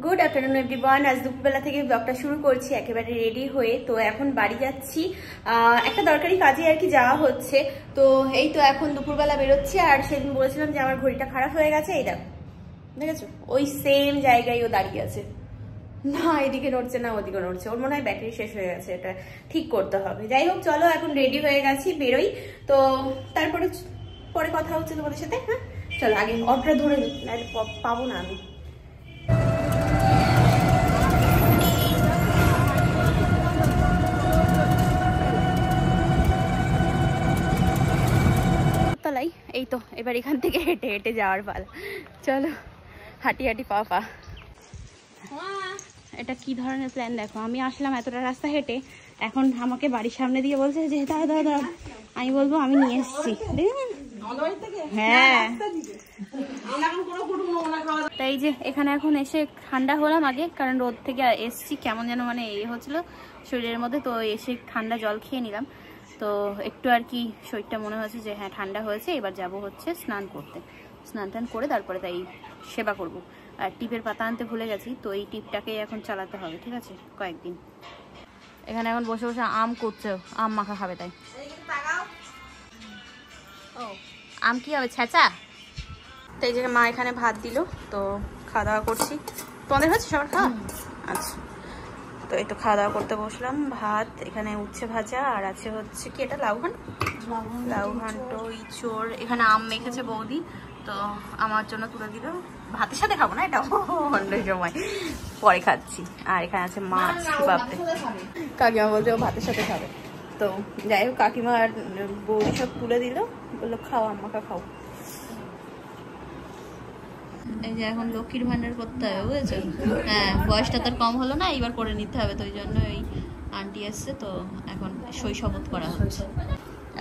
Good afternoon everyone. আজ দুপুরবেলা থেকে ব্লগটা শুরু করছি একেবারে রেডি হয়ে। তো এখন বাড়ি যাচ্ছি, একটা দরকারি কাজে আর কি যাওয়া হচ্ছে। তো এই তো এখন দুপুরবেলা বেরোচ্ছি। আর সেদিন বলেছিলাম যে আমার ঘড়িটা খারাপ হয়ে গেছে, এই দেখেছো ওই সেম জায়গায় ও দাঁড়িয়ে আছে, না এদিকে নড়ছে না ওদিকে নড়ছে। ওর মনে হয় ব্যাটারি শেষ হয়ে গেছে, এটা ঠিক করতে হবে। যাই হোক চলো এখন রেডি হয়ে গেছি, বেরোই। তো তারপরে পরে কথা হচ্ছে তোমাদের সাথে। হ্যাঁ চলো আগে অটোটা ধরে নিই, পাবো না আমি। এই তো এবার এখান থেকে হেঁটে হেঁটে যাওয়ার পালা। চলো হাঁটি হাঁটি পা পা। এটা কি ধরনের প্ল্যান দেখো, আমি আসলাম এতটা রাস্তা হেঁটে, এখন আমাকে বাড়ির সামনে দিয়ে বলছে যে দাদা আমি বলবো আমি নিয়ে এসছি। হ্যাঁ তাই যে এখানে এখন এসে ঠান্ডা হলাম আগে, কারণ রোদ থেকে এসছি কেমন যেন মানে এই হচ্ছিল শরীরের মধ্যে। তো এসে ঠান্ডা জল খেয়ে নিলাম, তো একটু আর কি শরীরটা মনে হচ্ছে যে হ্যাঁ ঠান্ডা হয়েছে। এবার যাব হচ্ছে স্নান করতে, স্নান টান করে তারপরে তাই সেবা করব। আর টিপের পাতা আনতে ভুলে গেছি, তো এই টিপটাকে এখন চালাতে হবে, ঠিক আছে কয়েকদিন। এখানে এখন বসে বসে আম করছে, আম মাখা খাবে তাই। ও আম কি হবে, ছেঁচা? তো এই যে মা এখানে ভাত দিল, তো খাওয়া দাওয়া করছি। তোমাদের হচ্ছে সবার খাওয়া? আচ্ছা, তো এই তো খাওয়া দাওয়া করতে বসলাম। ভাত, এখানে উচ্ছে ভাজা, আর আছে হচ্ছে কি এটা লাউ ঘন্ট, ইঁচড়, এখানে আম মেখেছে বৌদি, তো আমার জন্য তুলে দিল। ভাতের সাথে খাবো না, এটা অন্য সময় পরে খাচ্ছি। আর এখানে আছে মাছ, বাপরে কাকিমা বলছে ও ভাতের সাথে খাবে। তো যাই হোক কাকিমা আর বৌদি সব তুলে দিল, বললো খাও আম্মাকে খাও। এই যে এখন লক্ষ্মীর ভান্ডার করতে হবে, বুঝেছো? হ্যাঁ বয়সটা তার কম হলো না, এইবার করে নিতে হবে। তো ওই জন্য ওই আন্টি এসছে, তো এখন সই শপথ করা হচ্ছে।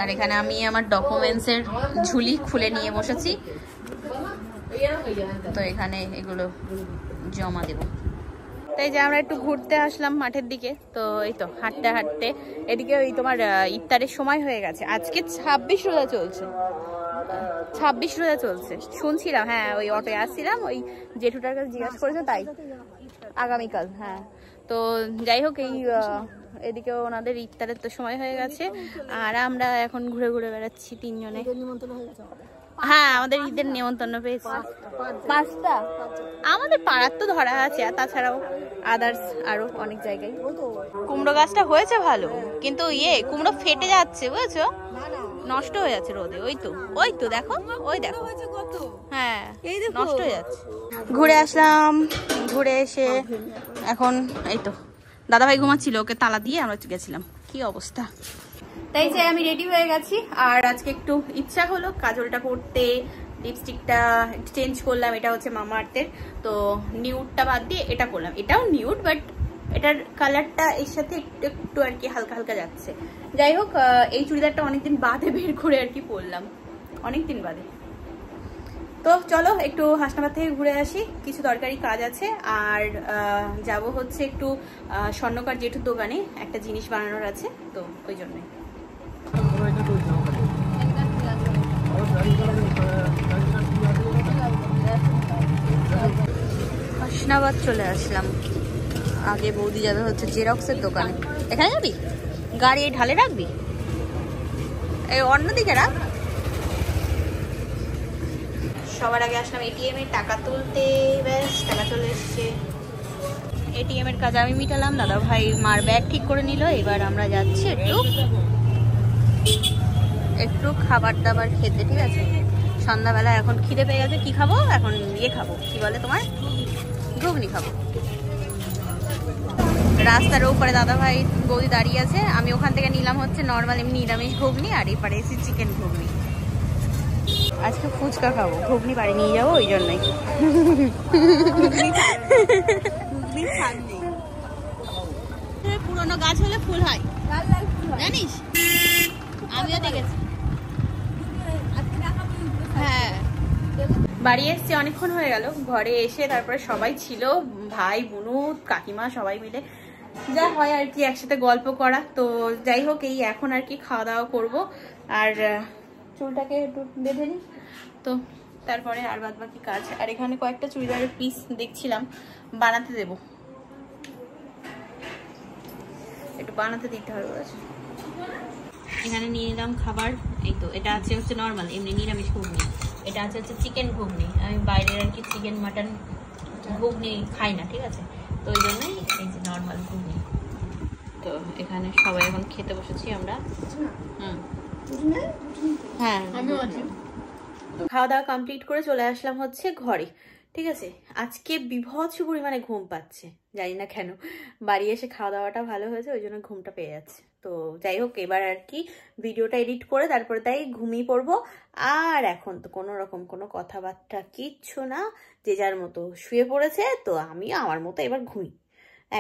আর এখানে আমি আমার ডকুমেন্টসের ঝুলি খুলে নিয়ে বসেছি, তো এখানে এগুলো জমা দেব। তাই যে আমরা একটু ঘুরতে আসলাম মাঠের দিকে। তো এই তো হাঁটতে হাঁটতে এদিকে ওই তোমার ইফতারের সময় হয়ে গেছে। আজকে 26 রোজা চলছে, 26 রোজা চলছে শুনছিলাম। হ্যাঁ ওই অটোয় আসছিলাম, ওই জেঠুটার কাছে জিজ্ঞাসা করেছে তাই আগামীকাল। হ্যাঁ তো যাই হোক এই এদিকে ওনাদের ইফতারের তো সময় হয়ে গেছে, আর আমরা এখন ঘুরে ঘুরে বেড়াচ্ছি তিনজনে। হ্যাঁ আমাদের ঈদের নেমন্তন্ন পেয়েছি 5টা, আমাদের পাড়ার তো ধরা আছে, আর তাছাড়াও আদার্স আরো অনেক জায়গায়। কুমড়ো গাছটা হয়েছে ভালো, কিন্তু কুমড়ো ফেটে যাচ্ছে বুঝেছো, নষ্ট হয়ে যাচ্ছে রোদে। ওই তো দেখো, ওই দেখো, হ্যাঁ নষ্ট হয়ে যাচ্ছে। ঘুরে আসলাম, ঘুরে এসে এখন এই তো দাদাভাই ঘুমাচ্ছিল, ওকে তালা দিয়ে আমরা গেছিলাম। কি অবস্থা। তাই যে আমি রেডি হয়ে গেছি, আর আজকে একটু ইচ্ছা হলো কাজলটা করতে, লিপস্টিকটা চেঞ্জ করলাম। এটা হচ্ছে মামা আর্থের, তো নিউডটা বাদ দিয়ে এটা করলাম। এটাও নিউড, বাট এটার কালারটা এর সাথে একটু একটু আর কি হালকা হালকা যাচ্ছে। যাই হোক এই চুড়িদারটা অনেকদিন বাদে বের করে আর কি পরলাম, অনেকদিন বাদে। তো চলো একটু হাসনাবাদ থেকে ঘুরে আসি, কিছু দরকারি কাজ আছে। আর যাব হচ্ছে একটু স্বর্ণকার জেঠুর দোকানে, একটা জিনিস বানানোর আছে, তো ওই জন্যই। হাসনাবাদ চলে আসলাম। আগে বৌদি যাবে হচ্ছে জেরক্সের দোকানে। এখানে যাবি, গাড়ি এই ঢালে রাখবি, এই অন্যদিকে রাখ। সবার আগে আসলাম এটিএম এর টাকা তুলতে, ব্যাস টাকা চলে এসছে। এটিএম এর কাজ আমি মিটালাম, দাদা ভাই মার ব্যাগ ঠিক করে নিল। এবার আমরা যাচ্ছি একটু খাবার দাবার খেতে, ঠিক আছে? সন্ধ্যাবেলা এখন খিদে পেয়ে গেছে। কি খাবো এখন, খাবো কি বলে তোমার, ঘুগনি খাবো। রাস্তার ওপরে দাদা ভাই বৌদি দাঁড়িয়ে আছে, আমি ওখান থেকে নিলাম হচ্ছে নর্মাল এমনি নিরামিষ ঘুগনি, আর এপারে এসে চিকেন ঘুগনি। আজকে ফুচকা খাবো, ঘুগনি বাড়ি নিয়ে যাবো, ওই জন্যই। পুরোনো গাছ হলে ফুল হয় জানিস, আমিও দেখেছি। হ্যাঁ বাড়ি এসছি অনেকক্ষণ হয়ে গেল। ঘরে এসে তারপরে সবাই ছিল, ভাই বুনু কাকিমা সবাই মিলে যা হয় আর কি একসাথে গল্প করা। তো যাই হোক এই এখন আর কি খাওয়া দাওয়া করবো, আর চুলটাকে একটু বেঁধে নিই। তো তারপরে আর বাদ বাকি কাজ। আর এখানে কয়েকটা চুড়িদারের পিস দেখছিলাম, বানাতে দেব, একটু বানাতে দিতে হবে। এখানে নিয়ে নিলাম খাবার। এই তো এটা আছে হচ্ছে নর্মাল এমনি নিরামিষ ঘুগনি, এটা আছে হচ্ছে চিকেন ঘুগনি। আমি বাইরের আর কি চিকেন মাটন ঘুগনি খাই না, ঠিক আছে, তো ওই জন্যই এই যে নর্মাল ঘুগনি। তো এখানে সবাই এখন খেতে বসেছি আমরা। হ্যাঁ, আমিও আছি। খাওয়া দাওয়া কমপ্লিট করে চলে আসলাম হচ্ছে ঘরে, ঠিক আছে। আজকে বিভৎস পরিমাণে ঘুম পাচ্ছে, জানি না কেন। বাড়ি এসে খাওয়া দাওয়াটা ভালো হয়েছে, ওই জন্য ঘুমটা পেয়ে যাচ্ছে। তো যাই হোক, এবার আর কি ভিডিওটা এডিট করে তারপরে তাই ঘুমিয়ে পড়বো। আর এখন তো কোনো রকম কোনো কথাবার্তা কিচ্ছু না, যে যার মতো শুয়ে পড়েছে, তো আমি আমার মতো এবার ঘুমি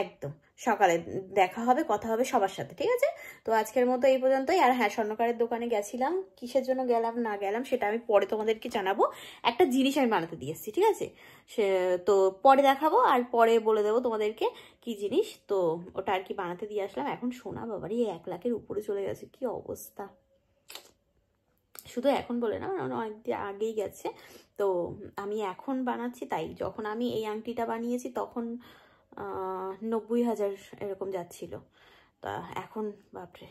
একদম। সকালে দেখা হবে, কথা হবে সবার সাথে, ঠিক আছে। তো আজকের মতো এই পর্যন্তই। আর হ্যাঁ, স্বর্ণকারের দোকানে গেছিলাম, কিসের জন্য গেলাম না গেলাম সেটা আমি পরে তোমাদেরকে জানাবো। একটা জিনিস আমি বানাতে দিয়ে এসেছি, ঠিক আছে, সে তো পরে দেখাবো, আর পরে বলে দেবো তোমাদেরকে কি জিনিস। তো ওটা আর কি বানাতে দিয়ে আসলাম। এখন সোনা বাবারই 1 লাখের উপরে চলে গেছে, কি অবস্থা। শুধু এখন বলে না, অনেকদিন আগেই গেছে। তো আমি এখন বানাচ্ছি, তাই যখন আমি এই আংটিটা বানিয়েছি তখন 90,000 এরকম যাচ্ছিল। তা এখন বাপরে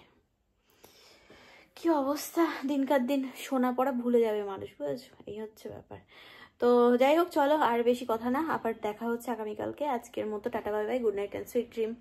কি অবস্থা, দিনকার দিন সোনা পড়া ভুলে যাবে মানুষ, বুঝেছো, এই হচ্ছে ব্যাপার। তো যাই হোক, চলো আর বেশি কথা না, আবার দেখা হচ্ছে আগামীকালকে। আজকের মতো tata, bye bye, good night and sweet dream.